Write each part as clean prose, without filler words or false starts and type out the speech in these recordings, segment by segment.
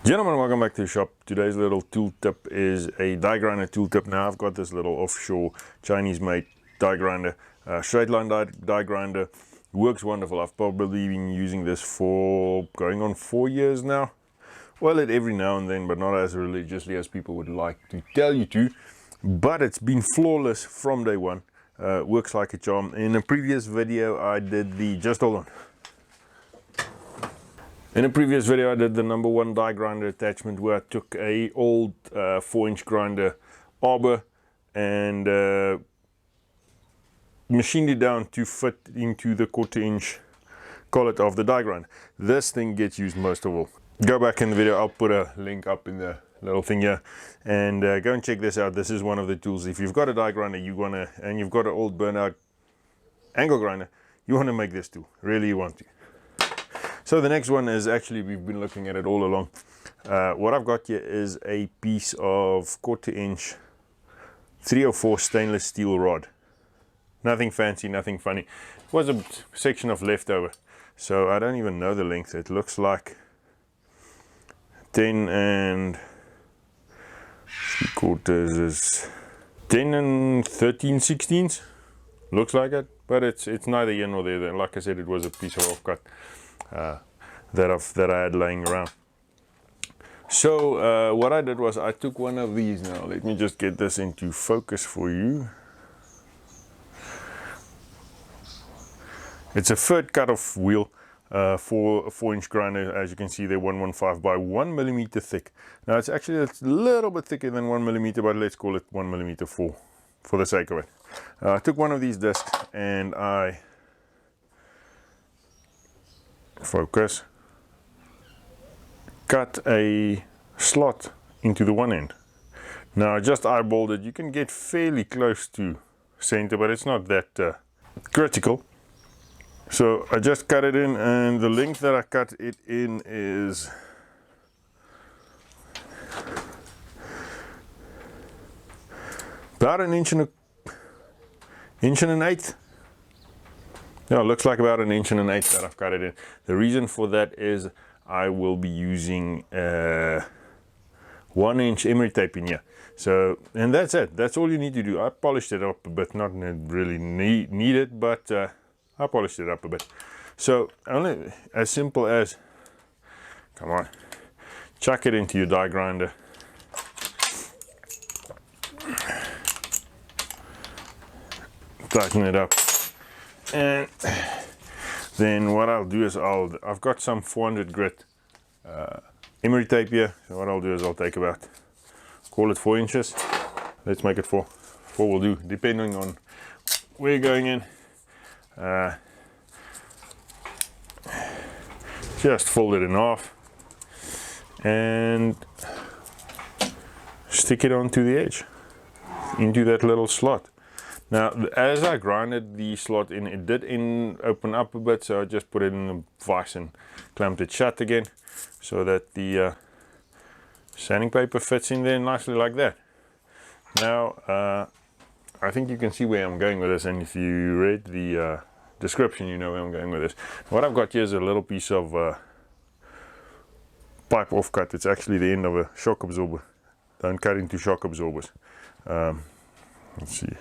Gentlemen, welcome back to the shop. Today's little tool tip is a die grinder tool tip. Now I've got this little offshore Chinese made die grinder, straight line die grinder. Works wonderful. I've probably been using this for going on 4 years now. Well, it every now and then, but not as religiously as people would like to tell you to. But it's been flawless from day one. Works like a charm. In a previous video I did the, just hold on. In a previous video I did the #1 die grinder attachment where I took a old 4-inch grinder arbor and machined it down to fit into the 1/4-inch collet of the die grinder. This thing gets used most of all. Go back in the video, I'll put a link up in the little thing here and go and check this out. This is one of the tools. If you've got a die grinder and you've got an old burnout angle grinder, you want to make this tool. Really you want to. So the next one is actually, we've been looking at it all along. What I've got here is a piece of 1/4-inch 304 stainless steel rod. Nothing fancy, nothing funny. It was a section of leftover, so I don't even know the length. It looks like 10 and 3/4 is 10 and 13/16. Looks like it, but it's neither here nor there. Like I said, it was a piece of offcut that I had laying around. So what I did was I took one of these. Now let me just get this into focus for you. It's a third cut off wheel for a 4-inch grinder. As you can see, they're 115 by 1 millimeter thick. Now it's actually a little bit thicker than 1 millimeter, but let's call it 1 millimeter for the sake of it. I took one of these discs and I focus, cut a slot into the one end. Now I just eyeballed it. You can get fairly close to center, but it's not that critical. So I just cut it in, and the length that I cut it in is about an inch and an eighth. Yeah, it looks like about an inch and an eighth that I've cut it in. The reason for that is I will be using 1-inch emery tape in here. So, and that's it. That's all you need to do. I polished it up a bit, not really need it, but I polished it up a bit. So only as simple as, come on, chuck it into your die grinder. Tighten it up. And then what I'll do is I've got some 400 grit emery tape here. So what I'll do is I'll take about, call it 4 inches. Let's make it 4. 4 will do, depending on where you're going in. Just fold it in half and stick it onto the edge, into that little slot. Now, as I grinded the slot in, it did open up a bit, so I just put it in a vise and clamped it shut again, so that the sanding paper fits in there nicely like that. Now, I think you can see where I'm going with this, and if you read the description, you know where I'm going with this. What I've got here is a little piece of pipe offcut. It's actually the end of a shock absorber. Don't cut into shock absorbers. Let's see.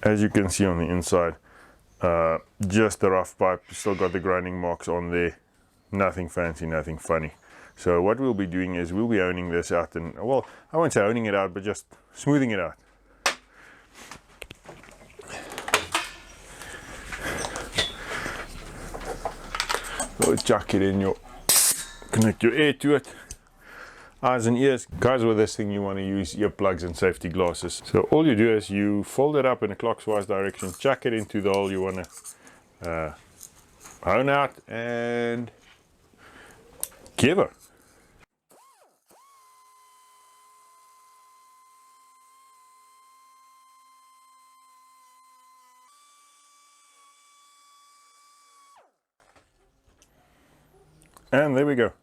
As you can see on the inside, just the rough pipe, still got the grinding marks on there. Nothing fancy, nothing funny. So what we'll be doing is we'll be owning this out, and well, I won't say owning it out, but just smoothing it out. So chuck it in, connect your air to it. Eyes and ears. Guys, with this thing you want to use earplugs and safety glasses. So all you do is you fold it up in a clockwise direction, chuck it into the hole you want to hone out, and give her. And there we go.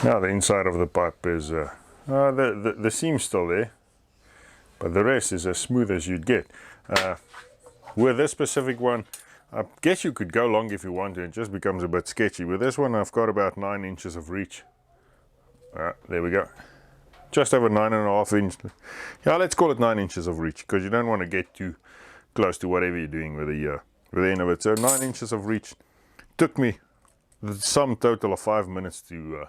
Now the inside of the pipe is, the seam's still there, but the rest is as smooth as you'd get. With this specific one, I guess you could go long if you want to, it just becomes a bit sketchy. With this one I've got about 9 inches of reach. There we go. Just over 9.5 inches. Yeah, let's call it 9 inches of reach, because you don't want to get too close to whatever you're doing with the end of it. So 9 inches of reach. Took me the sum total of 5 minutes to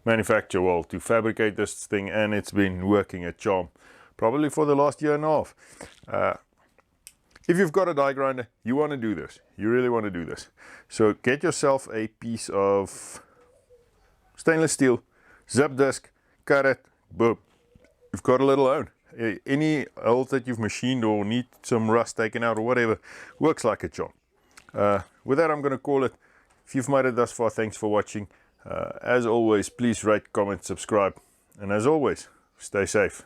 manufacture, well, to fabricate this thing, and it's been working a charm probably for the last 1.5 years. If you've got a die grinder, you want to do this. You really want to do this. So get yourself a piece of stainless steel, zip disc, cut it, boom. You've got a little own. Any holes that you've machined or need some rust taken out or whatever, works like a charm. With that, I'm going to call it. If you've made it thus far, thanks for watching. As always, please rate, comment, subscribe. And as always, stay safe.